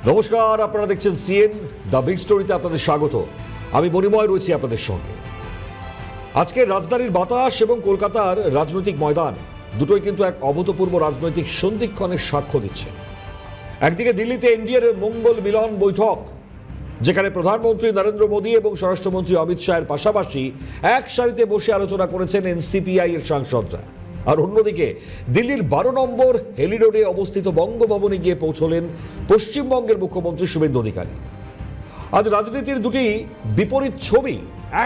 নমস্কার, আপনারা দেখছেন সিএন দ্য বিগ স্টোরিতে আপনাদের স্বাগত। আমি মণিময় রয়েছি আপনাদের সঙ্গে। আজকে রাজধানীর বাতাস এবং কলকাতার রাজনৈতিক ময়দান দুটোই কিন্তু এক অভূতপূর্ব রাজনৈতিক সন্ধিক্ষণের সাক্ষ্য দিচ্ছে। একদিকে দিল্লিতে এনডিএর মঙ্গল মিলন বৈঠক, যেখানে প্রধানমন্ত্রী নরেন্দ্র মোদী এবং স্বরাষ্ট্রমন্ত্রী অমিত শাহের পাশাপাশি এক সারিতে বসে আলোচনা করেছেন এনসিপিআই এর সাংসদরা। আর অন্যদিকে দিল্লির 12 নম্বর হেলি রোডে অবস্থিত বঙ্গভবনে গিয়ে পৌঁছলেন পশ্চিমবঙ্গের মুখ্যমন্ত্রী শুভেন্দু অধিকারী। আজ রাজনীতির দুটি বিপরীত ছবি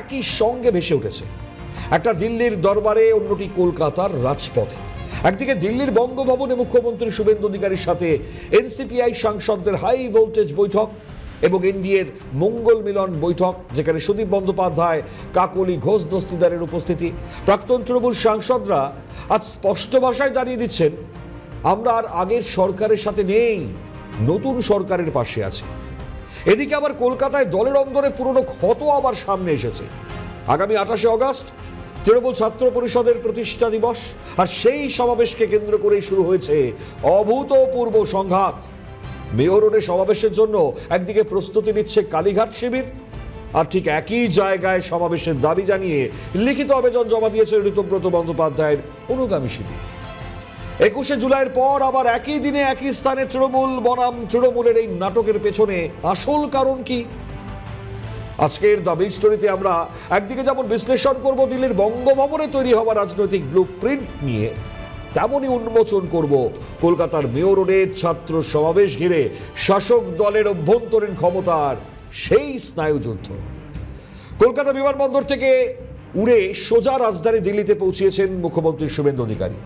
একই সঙ্গে ভেসে উঠেছে, একটা দিল্লির দরবারে, অন্যটি কলকাতার রাজপথে। একদিকে দিল্লির বঙ্গভবনে মুখ্যমন্ত্রী শুভেন্দু অধিকারীর সাথে এনসিপিআই সাংসদদের হাই ভোল্টেজ বৈঠক এবং এনডিএর মঙ্গল মিলন বৈঠক, যেখানে সুদীপ বন্দ্যোপাধ্যায়, কাকলি ঘোষ দস্তিদারের উপস্থিতি। প্রাক্তন তৃণমূল সাংসদরা আজ স্পষ্ট ভাষায় জানিয়ে দিচ্ছেন, আমরা আর আগের সরকারের সাথে নেই, নতুন সরকারের পাশে আছি। এদিকে আবার কলকাতায় দলের অন্দরে পুরনো ক্ষত আবার সামনে এসেছে। আগামী 28শে অগস্ট তৃণমূল ছাত্র পরিষদের প্রতিষ্ঠা দিবস, আর সেই সমাবেশকে কেন্দ্র করেই শুরু হয়েছে অভূতপূর্ব সংঘাত। মেয়র রোডে সমাবেশের জন্য একদিকে প্রস্তুতি নিচ্ছে কালীঘাট শিবির, আর ঠিক একই জায়গায় সমাবেশের দাবি জানিয়ে লিখিত আবেদন জমা দিয়েছে ঋতব্রত বন্দ্যোপাধ্যায়ের অনুগামী শিবির। 21শে জুলাইয়ের পর আবার একই দিনে একই স্থানে তৃণমূল বনাম তৃণমূলের এই নাটকের পেছনে আসল কারণ কি? আজকের দ্য বিগ স্টোরিতে আমরা একদিকে যেমন বিশ্লেষণ করব দিল্লির বঙ্গভবনে তৈরি হওয়া রাজনৈতিক ব্লু প্রিন্ট নিয়ে, তেমনই উন্মোচন করব কলকাতার মেয়র রোডে ছাত্র সমাবেশ ঘিরে শাসক দলের অভ্যন্তরীণ ক্ষমতার সেই স্নায়ুযুদ্ধ। কলকাতা বিমানবন্দর থেকে উড়ে সোজা রাজধানী দিল্লিতে পৌঁছিয়েছেন মুখ্যমন্ত্রী শুভেন্দু অধিকারী।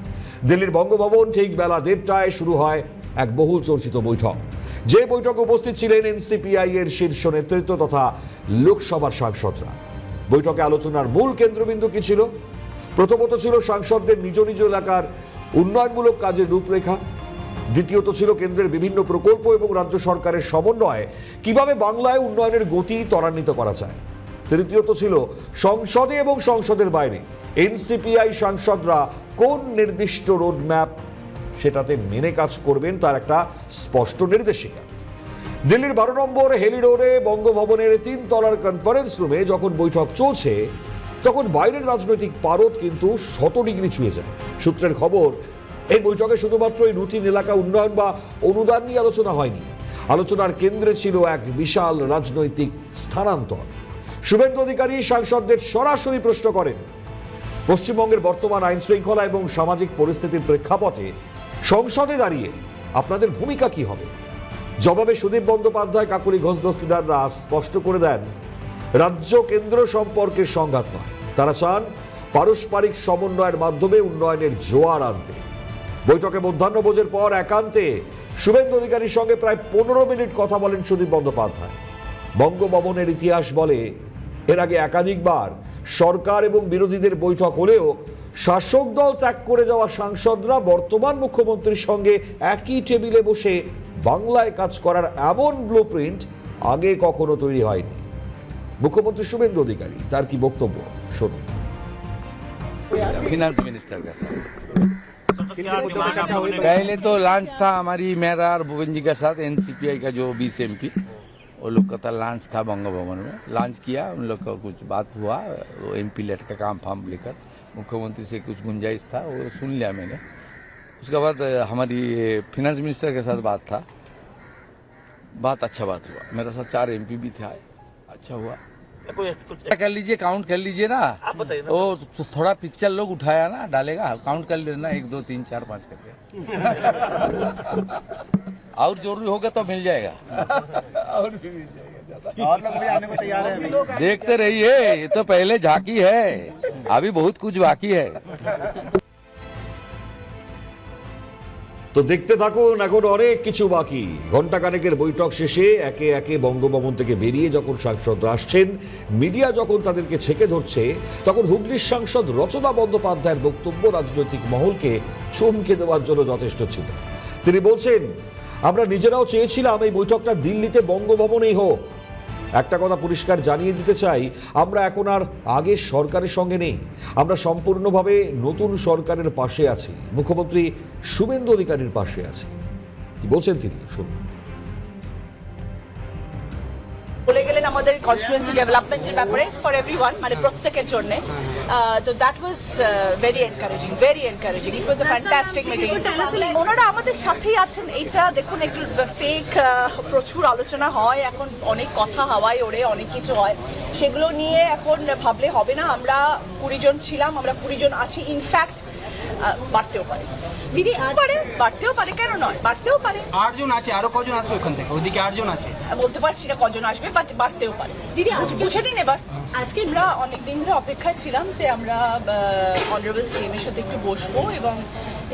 দিল্লির বঙ্গভবন ঠিক বেলা 1:30টায় শুরু হয় এক বহুল চর্চিত বৈঠক, যে বৈঠকে উপস্থিত ছিলেন এনসিপিআই এর শীর্ষ নেতৃত্ব তথা লোকসভার সাংসদরা। বৈঠকে আলোচনার মূল কেন্দ্রবিন্দু কি ছিল? প্রথমত ছিল সাংসদদের নিজ নিজ এলাকার উন্নয়নমূলক কাজের রূপরেখা। দ্বিতীয়ত ছিল কেন্দ্রের বিভিন্ন প্রকল্প এবং রাজ্য সরকারের সমন্বয়ে কিভাবে বাংলায় উন্নয়নের গতি ত্বরান্বিত করা যায়। তৃতীয়ত ছিল সংসদে এবং সংসদের বাইরে এনসিপিআই সাংসদরা কোন নির্দিষ্ট রোডম্যাপ সেটাতে মেনে কাজ করবেন তার একটা স্পষ্ট নির্দেশিকা। দিল্লির 12 নম্বর হেলি রোডে বঙ্গভবনের 3 তলার কনফারেন্স রুমে যখন বৈঠক চলছে, তখন বাইরের রাজনৈতিক পারদ কিন্তু 100 ডিগ্রি ছুঁয়ে যায়। সূত্রের খবর, এই বৈঠকে শুধুমাত্র এই রুটিন এলাকা উন্নয়ন বা অনুদান নিয়ে আলোচনা হয়নি। আলোচনার কেন্দ্রে ছিল এক বিশাল রাজনৈতিক স্থানান্তর। শুভেন্দু অধিকারী সাংসদদের সরাসরি প্রশ্ন করেন, পশ্চিমবঙ্গের বর্তমান আইন শৃঙ্খলা এবং সামাজিক পরিস্থিতির প্রেক্ষাপটে সংসদে দাঁড়িয়ে আপনাদের ভূমিকা কি হবে? জবাবে সুদীপ বন্দ্যোপাধ্যায়, কাকলি ঘোষ দস্তিদাররা স্পষ্ট করে দেন, রাজ্য কেন্দ্র সম্পর্কের সংঘাত নয়, তারা চান পারস্পরিক সমন্বয়ের মাধ্যমে উন্নয়নের জোয়ার আনতে। বৈঠকে মধ্যাহ্নভোজের পর একান্তে শুভেন্দু অধিকারীর সঙ্গে প্রায় 15 মিনিট কথা বলেন সুদীপ বন্দ্যোপাধ্যায়। বঙ্গভবনের ইতিহাস বলে, এর আগে একাধিকবার সরকার এবং বিরোধীদের বৈঠক হলেও শাসক দল ত্যাগ করে যাওয়া সাংসদরা বর্তমান মুখ্যমন্ত্রীর সঙ্গে একই টেবিলে বসে বাংলায় কাজ করার এমন ব্লুপ্রিন্ট আগে কখনো তৈরি হয়নি। মুখ্যমন্ত্রী শুভেন্দু অধিকারী তার কি বক্তব্য শুনুন। फिनांस मिनिस्टर का साथ पहले तो लॉन्च था हमारी मेरा और भुवन जी के साथ एनसीपीआई का जो 20 एमपी वो लोग का था, लॉन्च था बंग भवन में। लॉन्च किया, उन लोग का कुछ बात हुआ, वो एमपी लेट का काम फार्म लेकर मुख्यमंत्री से कुछ गुंजाइश था, वो सुन लिया मैंने। उसके बाद हमारी फिनांस मिनिस्टर के साथ बात था, बात अच्छा बात हुआ। मेरे साथ 4 एमपी भी थे, अच्छा हुआ। कर लीजिए, काउंट कर लीजिए ना, वो थोड़ा पिक्चर लोग उठाया ना, डालेगा, काउंट कर लेना 1 2 3 4 5 करके। और जरूरी होगा तो मिल जाएगा, और भी मिल जाएगा। और लोग भी आने को तैयार है, देखते रहिए। ये तो पहले झांकी है, अभी बहुत कुछ बाकी है। তো দেখতে থাকুন, এখন অনেক কিছু বাকি। ঘণ্টাখানেকের বৈঠক শেষে একে একে বঙ্গভবন থেকে বেরিয়ে যখন সাংসদরা আসছেন, মিডিয়া যখন তাদেরকে ছেকে ধরছে, তখন হুগলির সাংসদ রচনা বন্দ্যোপাধ্যায়ের বক্তব্য রাজনৈতিক মহলকে চমকে দেওয়ার জন্য যথেষ্ট ছিল। তিনি বলছেন, আমরা নিজেরাও চেয়েছিলাম এই বৈঠকটা দিল্লিতে বঙ্গভবনেই হোক। একটা কথা পরিষ্কার জানিয়ে দিতে চাই, আমরা এখন আর আগের সরকারের সঙ্গে নেই, আমরা সম্পূর্ণভাবে নতুন সরকারের পাশে আছি, মুখ্যমন্ত্রী শুভেন্দু অধিকারীর পাশে আছি। কি বলছেন তিনি শুনুন। বলে গেলেন আমাদের কনস্টিটুয়েন্সি ডেভেলপমেন্টের ব্যাপারে ফর এভরিওয়ান, মানে প্রত্যেকের জন্য। তো that was very encouraging. It was a fantastic meeting. ওনারা আমাদের সাথেই আছেন। এইটা দেখুন, একটু ফেক প্রচুর আলোচনা হয় এখন, অনেক কথা হাওয়ায় ওড়ে, অনেক কিছু হয়, সেগুলো নিয়ে এখন ভাবলে হবে না। আমরা 20 জন ছিলাম, আমরা 20 জন আছি। ইনফ্যাক্ট বাড়তেও পারে দিদি, বাড়তেও পারে, কেন নয়, বাড়তেও পারে। 8 জন আছে, আরো কজন আসবে ওখান থেকে? ওদিকে 8 জন আছে, বলতে পারছি না কজন আসবে, বাট বাড়তেও পারে। দিদি বুঝে নিন এবার। আজকে আমরা অনেকদিন ধরে অপেক্ষায় ছিলাম যে আমরা অনারেবল সিএমের সাথে একটু বসবো, এবং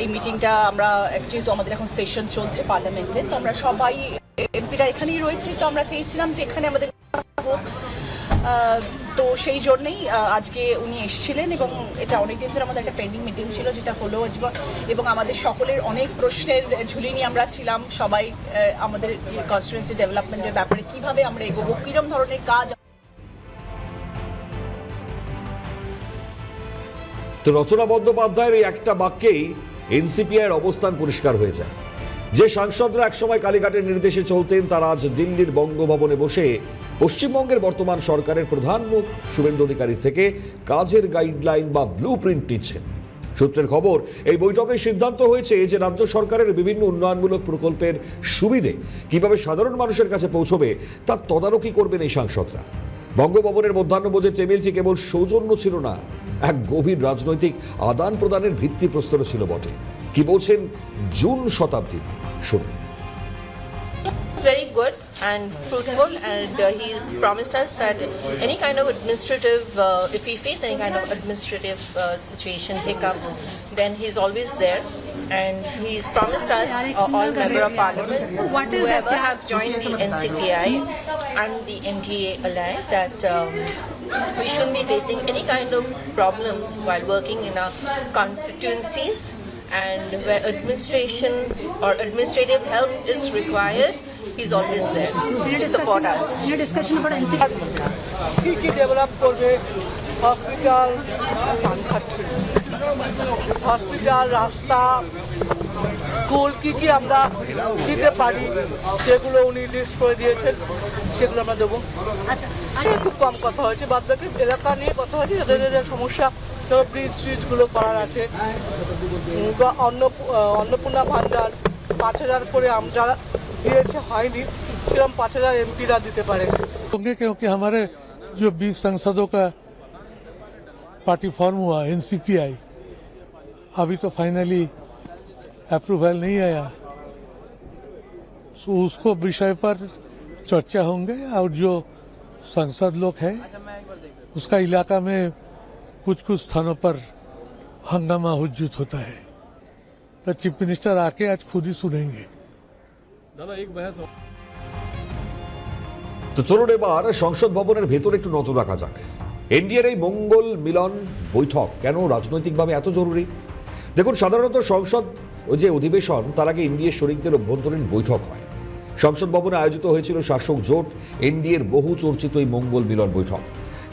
এই মিটিংটা আমরা যেহেতু আমাদের এখন সেশন চলছে পার্লামেন্টে, তো আমরা সবাই এমপিরা এখানেই রয়েছি, তো আমরা চেয়েছিলাম যে এখানে আমাদের হোক। তো সেই জন্যই আজকে উনি এসেছিলেন, এবং এটা অনেকদিন ধরে আমাদের একটা পেন্ডিং মিটিং ছিল, যেটা হলো, এবং আমাদের সকলের অনেক প্রশ্নের ঝুলি নিয়ে আমরা ছিলাম সবাই। আমাদের কনস্টিটুয়েন্সি ডেভেলপমেন্টের ব্যাপারে কিভাবে আমরা এগোবো, কিরম ধরনের কাজ। তো রচনা বন্দ্যোপাধ্যায়ের এই একটা বাক্যেই এনসিপিআইয়ের অবস্থান পরিষ্কার হয়ে যায়। যে সাংসদরা একসময় কালীঘাটের নির্দেশে চলতেন, তারা আজ দিল্লির বঙ্গভবনে বসে পশ্চিমবঙ্গের বর্তমান সরকারের প্রধান মুখ শুভেন্দু অধিকারীর থেকে কাজের গাইডলাইন বা ব্লু প্রিন্ট নিচ্ছেন। সূত্রের খবর, এই বৈঠকে সিদ্ধান্ত হয়েছে যে রাজ্য সরকারের বিভিন্ন উন্নয়নমূলক প্রকল্পের সুবিধে কিভাবে সাধারণ মানুষের কাছে পৌঁছবে তার তদারকি করবেন এই সাংসদরা। বঙ্গভবনের মধ্যাহ্নভোজের টেবিলটি কেবল সৌজন্য ছিল না, এক গভীর রাজনৈতিক আদান প্রদানের ভিত্তিপ্রস্তর ছিল বটে। কি বলছেন জুন শতাব্দী, শুনুন। It's very good and fruitful, and he's promised us that any kind of administrative, if we face any kind of administrative situation, hiccups, then he's always there. And he's promised us, all member of parliaments, whoever have joined the NCPI and the MDA alliance, that we shouldn't be facing any kind of problems while working in our constituencies, and where administration or administrative help is required, he's always there to support us. কি কি develop করবে, hospital, রাস্তা, school, কি কি আমরা দিতে পারি, সেগুলো উনি লিস্ট করে দিয়েছেন, সেগুলো আমরা দেবো। আচ্ছা, খুব কম কথা হয়েছে, বাদ বাকি এলাকা নিয়ে কথা হয়েছে, যাদের সমস্যা, ধরো ব্রিজ ট্রিজগুলো করার আছে, বা অন্নপূর্ণা ভান্ডার 5,000 করে আমরা দিয়েছে, হয়নি, সেরকম 5,000 এমপিরা দিতে পারে। होंगे क्योंकि हमारे जो 20 सांसदों का पार्टी फॉर्म हुआ एनसीपीआई, अभी तो फाइनली अप्रूवल नहीं आया, तो उसको विषय पर चर्चा होंगे, और जो सांसद लोग हैं उसका इलाका में कुछ कुछ स्थानों पर हंगामा हुज्जुत होता है, तो चीफ मिनिस्टर आके आज खुद ही सुनेंगे। তো চলুন এবার সংসদ ভবনের ভেতরে একটু নজর রাখা যাক। এনডিএর এই মঙ্গল মিলন বৈঠক কেন রাজনৈতিকভাবে এত জরুরি? দেখুন, সাধারণত সংসদ যে অধিবেশন, তার আগে এনডিএ শরিকদের অভ্যন্তরীণ বৈঠক হয়। সংসদ ভবনে আয়োজিত হয়েছিল শাসক জোট এনডিএর বহু চর্চিত এই মঙ্গল মিলন বৈঠক।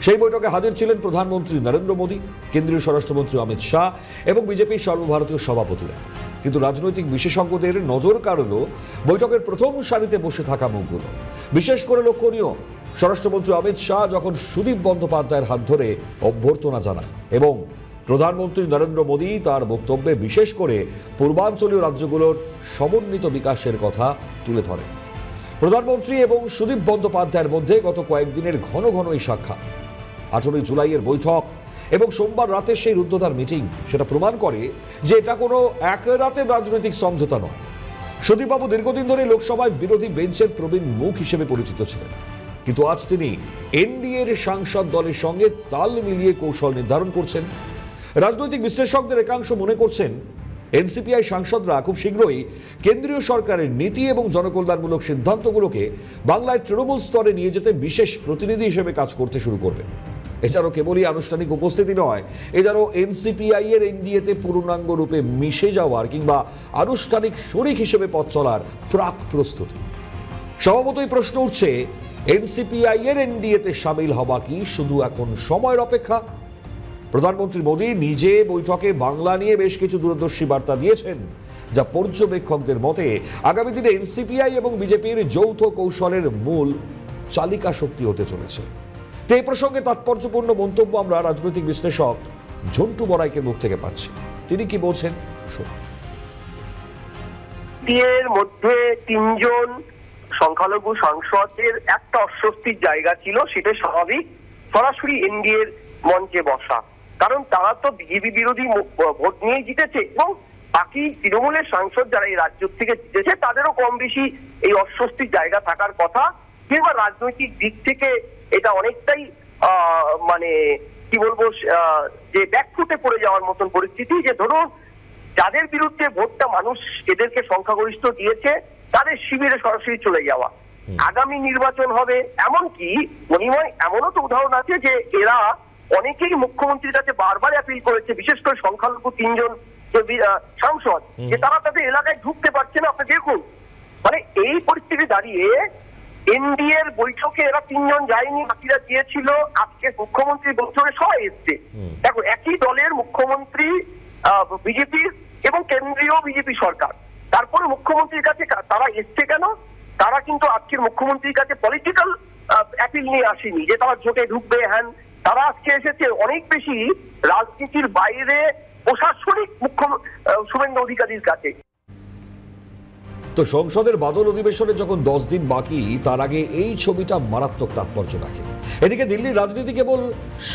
সেই বৈঠকে হাজির ছিলেন প্রধানমন্ত্রী নরেন্দ্র মোদী, কেন্দ্রীয় স্বরাষ্ট্রমন্ত্রী অমিত শাহ এবং বিজেপির সর্বভারতীয় সভাপতিরা। কিন্তু রাজনৈতিক বিশেষজ্ঞদের নজর কাড়ল বৈঠকের প্রথম সারিতে বসে থাকা মুখগুলো। বিশেষ করে লক্ষণীয়, স্বরাষ্ট্রমন্ত্রী অমিত শাহ যখন সুদীপ বন্দ্যোপাধ্যায়ের হাত ধরে অভ্যর্থনা জানান, এবং প্রধানমন্ত্রী নরেন্দ্র মোদী তার বক্তব্যে বিশেষ করে পূর্বাঞ্চলীয় রাজ্যগুলোর সমন্বিত বিকাশের কথা তুলে ধরেন। প্রধানমন্ত্রী এবং সুদীপ বন্দ্যোপাধ্যায়ের মধ্যে গত কয়েকদিনের ঘন ঘন এই সাক্ষাৎ, 18 জুলাইয়ের বৈঠক এবং সোমবার রাতে সেই রুদ্ধদ্বার মিটিং, সেটা প্রমাণ করে যে এটা কোনো এক রাতের রাজনৈতিক সমঝোতা নয়। সুদীপবাবু দীর্ঘদিন ধরে লোকসভায় বিরোধী বেঞ্চের প্রবীণ মুখ হিসেবে পরিচিত ছিলেন, কিন্তু আজ তিনি এনডিএর সাংসদ দলের সঙ্গে তাল মিলিয়ে কৌশল নির্ধারণ করছেন। রাজনৈতিক বিশ্লেষকদের একাংশ মনে করছেন এনসিপিআই সাংসদরা খুব শীঘ্রই কেন্দ্রীয় সরকারের নীতি এবং জনকল্যাণমূলক সিদ্ধান্তগুলোকে বাংলায় তৃণমূল স্তরে নিয়ে যেতে বিশেষ প্রতিনিধি হিসেবে কাজ করতে শুরু করবেন। এছাড়াও কেবলই আনুষ্ঠানিক উপস্থিতি নয়, এছাড়াও এনসিপিআই এর এনডিএতে পূর্ণাঙ্গ রূপে মিশে যাওয়ার কিংবা আনুষ্ঠানিক শরিক হিসেবে পথ চলার প্রাক প্রস্তুতি। স্বভাবতই প্রশ্ন উঠছে, এনসিপিআই এর এনডিএতে সামিল হওয়া কি শুধু এখন সময়ের অপেক্ষা? প্রধানমন্ত্রী মোদী নিজে বৈঠকে বাংলা নিয়ে বেশ কিছু দূরদর্শী বার্তা দিয়েছেন, যা পর্যবেক্ষকদের মতে আগামী দিনে এনসিপিআই এবং বিজেপির যৌথ কৌশলের মূল চালিকা শক্তি হতে চলেছে। তো এই প্রসঙ্গে তাৎপর্যপূর্ণ মন্তব্য আমরা রাজনৈতিক বিশ্লেষক ঝন্টু বড়াইকের মুখ থেকে পাচ্ছি। তিনি কি বলছেন শুনুন। এর মধ্যে 3 জন সংখ্যালঘু সাংসদের একটা অস্বস্তির জায়গা ছিল, সেটা স্বাভাবিক, সরাসরি এনডিএর মঞ্চে বসা, কারণ তারা তো বিজেপি বিরোধী ভোট নিয়ে জিতেছে এবং বাকি তৃণমূলের সাংসদ যারা এই রাজ্য থেকে জিতেছে তাদেরও কম বেশি এই অস্বস্তির জায়গা থাকার কথা। কিংবা রাজনৈতিক দিক থেকে এটা অনেকটাই মানে কি বলবো, যে ব্যাকফুটে পড়ে যাওয়ার মতন পরিস্থিতি, যে ধরুন যাদের বিরুদ্ধে ভোটটা মানুষ এদেরকে সংখ্যাগরিষ্ঠ দিয়েছে তাদের শিবিরে সরাসরি চলে যাওয়া। আগামী নির্বাচন হবে, এমনকি মনিময় এমনও তো উদাহরণ আছে যে এরা অনেকেই মুখ্যমন্ত্রীর কাছে বারবার অ্যাপিল করেছে, বিশেষ করে সংখ্যালঘু 3 জন সাংসদ, যে তারা তাদের এলাকায় ঢুকতে পারছে না। আপনি দেখুন, মানে এই পরিস্থিতি দাঁড়িয়ে এনডিএর বৈঠকে এরা 3 জন যায়নি, বাকিরা গিয়েছিল। আজকে মুখ্যমন্ত্রী বৈঠকে সবাই এসছে। দেখো, একই দলের মুখ্যমন্ত্রী বিজেপি এবং কেন্দ্রীয় বিজেপি সরকার, তারপরে মুখ্যমন্ত্রীর কাছে তারা এসছে কেন? তারা কিন্তু আজকের মুখ্যমন্ত্রীর কাছে পলিটিক্যাল অ্যাপিল নিয়ে আসেনি যে তারা জোটে ঢুকবে। হ্যাঁ, তারা আজকে এসেছে অনেক বেশি রাজনীতির বাইরে প্রশাসনিক শুভেন্দু অধিকারীর কাছে। তো সংসদের বাদল অধিবেশনে যখন 10 দিন বাকি, তার আগে এই ছবিটা মারাত্মক তাৎপর্য রাখে। এদিকে দিল্লির রাজনীতি কেবল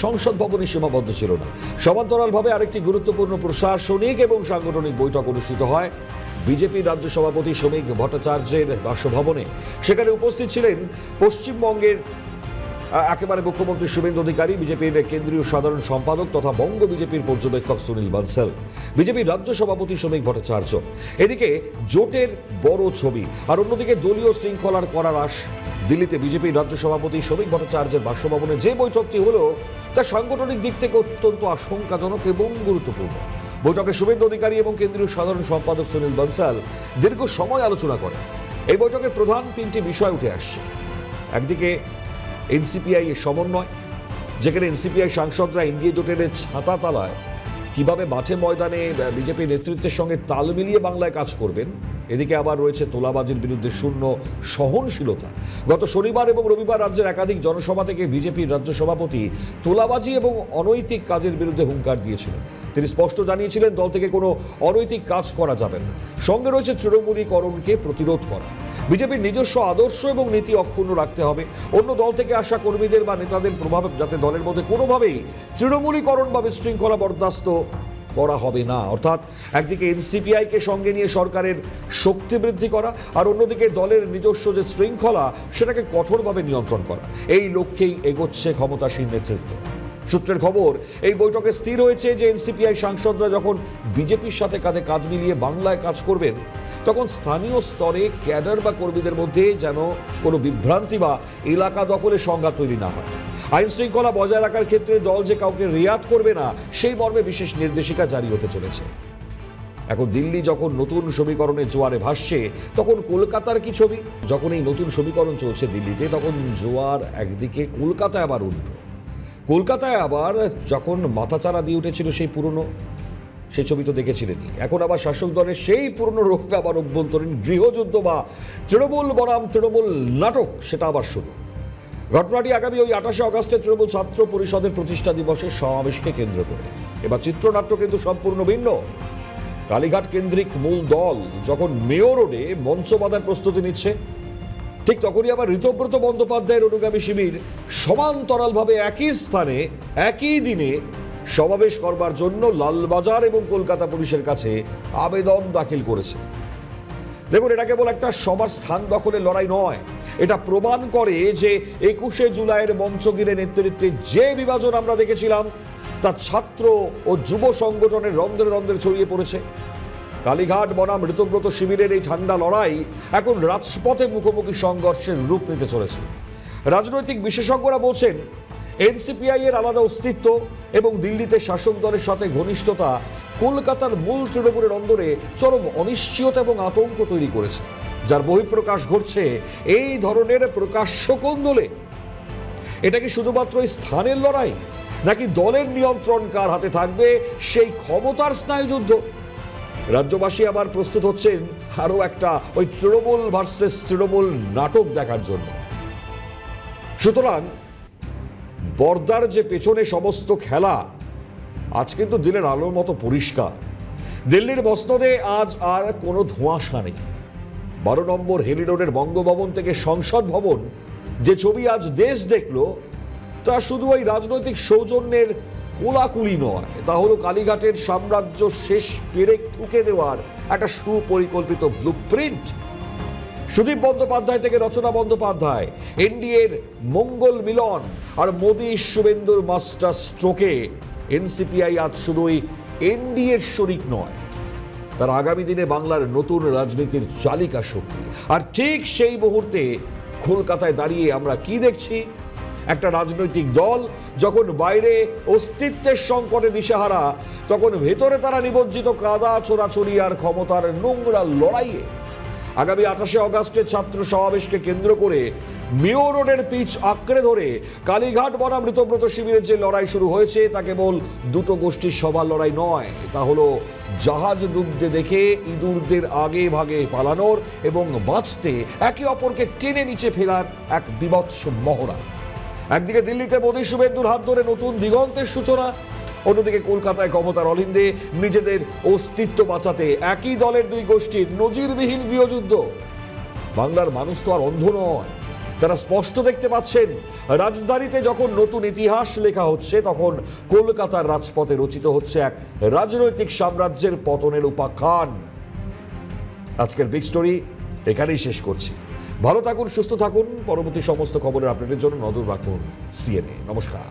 সংসদ ভবনে সীমাবদ্ধ ছিল না, সমান্তরালভাবে আরেকটি গুরুত্বপূর্ণ প্রশাসনিক এবং সাংগঠনিক বৈঠক অনুষ্ঠিত হয় বিজেপির রাজ্য সভাপতি শ্রমিক ভট্টাচার্যের বাসভবনে। সেখানে উপস্থিত ছিলেন পশ্চিমবঙ্গের একেবারে মুখ্যমন্ত্রী শুভেন্দু অধিকারী, বিজেপির কেন্দ্রীয় সাধারণ সম্পাদক তথা বঙ্গ বিজেপির পর্যবেক্ষক সুনীল বানসাল, বিজেপির রাজ্য সভাপতি শ্রমিক ভট্টাচার্য। এদিকে জোটের বড় ছবি, আর অন্যদিকে দলীয় শৃঙ্খলার করারাস। দিল্লিতে বিজেপির রাজ্য সভাপতি শ্রমিক ভট্টাচার্যের বাসভবনে যে বৈঠকটি হলো তা সাংগঠনিক দিক থেকে অত্যন্ত আশঙ্কাজনক এবং গুরুত্বপূর্ণ। বৈঠকে শুভেন্দু অধিকারী এবং কেন্দ্রীয় সাধারণ সম্পাদক সুনীল বানসাল দীর্ঘ সময় আলোচনা করেন। এই বৈঠকের প্রধান 3টি বিষয় উঠে আসছে। একদিকে এনসিপিআই এর সমন্বয়, যেখানে এনসিপিআই সাংসদরা এনডিএ জোটের ছাতা তলায় কিভাবে মাঠে ময়দানে বিজেপি নেতৃত্বের সঙ্গে তাল মিলিয়ে বাংলায় কাজ করবেন। এদিকে আবার রয়েছে তোলাবাজির বিরুদ্ধে শূন্য সহনশীলতা। গত শনিবার এবং রবিবার রাজ্যের একাধিক জনসভা থেকে বিজেপির রাজ্য সভাপতি তোলাবাজি এবং অনৈতিক কাজের বিরুদ্ধে হুঙ্কার দিয়েছিলেন। তিনি স্পষ্ট জানিয়েছিলেন দল থেকে কোনো অনৈতিক কাজ করা যাবে না। সঙ্গে রয়েছে তৃণমূলীকরণকে প্রতিরোধ করা। বিজেপির নিজস্ব আদর্শ এবং নীতি অক্ষুণ্ণ রাখতে হবে। অন্য দল থেকে আসা কর্মীদের বা নেতাদের প্রভাবে যাতে দলের মধ্যে কোনোভাবেই তৃণমূলীকরণ বা বিশৃঙ্খলা বরদাস্ত করা হবে না। অর্থাৎ একদিকে এনসিপিআইকে সঙ্গে নিয়ে সরকারের শক্তি বৃদ্ধি করা, আর অন্যদিকে দলের নিজস্ব যে শৃঙ্খলা সেটাকে কঠোরভাবে নিয়ন্ত্রণ করা। এই লক্ষ্যেই এগোচ্ছে ক্ষমতাসীন নেতৃত্ব। সূত্রের খবর, এই বৈঠকে স্থির হয়েছে যে এনসিপিআই সাংসদরা যখন বিজেপির সাথে কাঁধে কাঁধ মিলিয়ে বাংলায় কাজ করবেন, তখন স্থানীয় স্তরে ক্যাডার বা কর্মীদের মধ্যে যেন কোনো বিভ্রান্তি বা এলাকা দখলের সংঘাত তৈরি না হয়। আইন শৃঙ্খলা বজায় রাখার ক্ষেত্রে দল যে কাউকে রিয়াত করবে না, সেই মর্মে বিশেষ নির্দেশিকা জারি হতে চলেছে। এখন দিল্লি যখন নতুন সমীকরণের জোয়ারে ভাসছে, তখন কলকাতার কি ছবি? যখন এই নতুন সমীকরণ চলছে দিল্লিতে, তখন জোয়ার একদিকে, কলকাতায় আবার উল্টো। কলকাতায় আবার যখন মাথাচাড়া দিয়ে উঠেছিল সেই পুরনো, সেই ছবি তো দেখেছিলেনই। এখন আবার শাসক দলের সেই পুরনো রোগ আবার অভ্যন্তরীণ গৃহযুদ্ধ বা তৃণমূল বনাম তৃণমূল নাটক, সেটা আবার শুরু। ঘটনাটি আগামী ওই 28শে অগাস্টে তৃণমূল ছাত্র পরিষদের প্রতিষ্ঠা দিবসের সমাবেশকে কেন্দ্র করে। এবার চিত্রনাট্য কিন্তু সম্পূর্ণ ভিন্ন। কালীঘাট কেন্দ্রিক মূল দল যখন মেয়ো রোডে মঞ্চ বাঁধার প্রস্তুতি নিচ্ছে, ঠিক তখনই আবার ঋতব্রত বন্দ্যোপাধ্যায়ের অনুগামী শিবির সমান্তরালভাবে একই স্থানে একই দিনে সমাবেশ করবার জন্য লালবাজার এবং কলকাতা পুলিশের কাছে আবেদন দাখিল করেছে। দেখুন, এটা কেবল একটা সবার স্থান দখলের লড়াই নয়, এটা প্রমাণ করে যে 21শে জুলাইয়ের মঞ্চগিরে নেতৃত্বে যে বিভাজন আমরা দেখেছিলাম তা ছাত্র ও যুব সংগঠনের রন্ধ্রে রন্ধ্রে ছড়িয়ে পড়েছে। কালীঘাট বনাম ঋতব্রত শিবিরের এই ঠান্ডা লড়াই এখন রাজপথে মুখোমুখি সংঘর্ষের রূপ নিতে চলেছে। রাজনৈতিক বিশেষজ্ঞরা বলছেন, এনসিপিআই এর আলাদা অস্তিত্ব এবং দিল্লিতে শাসক দলের সাথে ঘনিষ্ঠতা কলকাতার মূল তৃণমূলের অন্দরে চরম অনিশ্চয়তা এবং আতঙ্ক তৈরি করেছে, যার বহিঃপ্রকাশ ঘটছে এই ধরনের প্রকাশ্য কোন্দলে। এটা কি শুধুমাত্র এই স্থানের লড়াই, নাকি দলের নিয়ন্ত্রণ কার হাতে থাকবে সেই ক্ষমতার স্নায়ুযুদ্ধ? রাজ্যবাসী আবার প্রস্তুত হচ্ছেন আরও একটা ওই তৃণমূল ভার্সেস তৃণমূল নাটক দেখার জন্য। সুতরাং পর্দার যে পেছনে সমস্ত খেলা আজ কিন্তু দিনের আলোর মতো পরিষ্কার। দিল্লির মসনদে আজ আর কোনো ধোঁয়াশা নেই। 12 নম্বর হেলি রোডের বঙ্গভবন থেকে সংসদ ভবন যে ছবি আজ দেশ দেখলো, তা শুধু ওই রাজনৈতিক সৌজন্যের কোলাকুলি নয়, তা হলো কালীঘাটের সাম্রাজ্য শেষ পেরেক ঠুকে দেওয়ার একটা সুপরিকল্পিত ব্লুপ্রিন্ট। সুদীপ বন্দ্যোপাধ্যায় থেকে রচনা বন্দ্যোপাধ্যায়, এনডিএর মঙ্গল মিলন আর মোদী শুভেন্দুর মাস্টার স্ট্রোকে এনসিপিআই আজ শুধুই এনডিএর শরিক নয়, তার আগামী দিনে বাংলার নতুন রাজনীতির চালিকা শক্তি। আর ঠিক সেই মুহূর্তে কলকাতায় দাঁড়িয়ে আমরা কি দেখছি? একটা রাজনৈতিক দল যখন বাইরে অস্তিত্বের সংকটে দিশেহারা, তখন ভেতরে তারা নিমজ্জিত কাদা ছোড়াছড়ি আর ক্ষমতার নোংরা লড়াইয়ে। আগামী 28শে অগাস্টের ছাত্র সমাবেশকে কেন্দ্র করে মেয়র রোডের পিচ আঁকড়ে ধরে কালীঘাট বনাম মৃতব্রত শিবিরের যে লড়াই শুরু হয়েছে, তা কেবল দুটো গোষ্ঠীর সবার লড়াই নয়, তা হলো জাহাজ ডুবতে দেখে ইঁদুরদের আগে ভাগে পালানোর এবং বাঁচতে একে অপরকে টেনে নিচে ফেলার এক বিভৎস মহড়া। একদিকে দিল্লিতে মোদী শুভেন্দুর হাত ধরে নতুন দিগন্তের সূচনা, অন্যদিকে কলকাতায় ক্ষমতার অলিন্দে নিজেদের অস্তিত্ব বাঁচাতে একই দলের দুই গোষ্ঠীর নজিরবিহীন গৃহযুদ্ধ। বাংলার মানুষ তো আর অন্ধ নয়, তারা স্পষ্ট দেখতে পাচ্ছেন রাজধানীতে যখন নতুন ইতিহাস লেখা হচ্ছে, তখন কলকাতার রাজপথে রচিত হচ্ছে এক রাজনৈতিক সাম্রাজ্যের পতনের উপাখ্যান। আজকের বিগ স্টোরি এখানেই শেষ করছি। ভালো থাকুন, সুস্থ থাকুন। পরবর্তী সমস্ত খবরের আপডেটের জন্য নজর রাখুন সিএনএ। নমস্কার।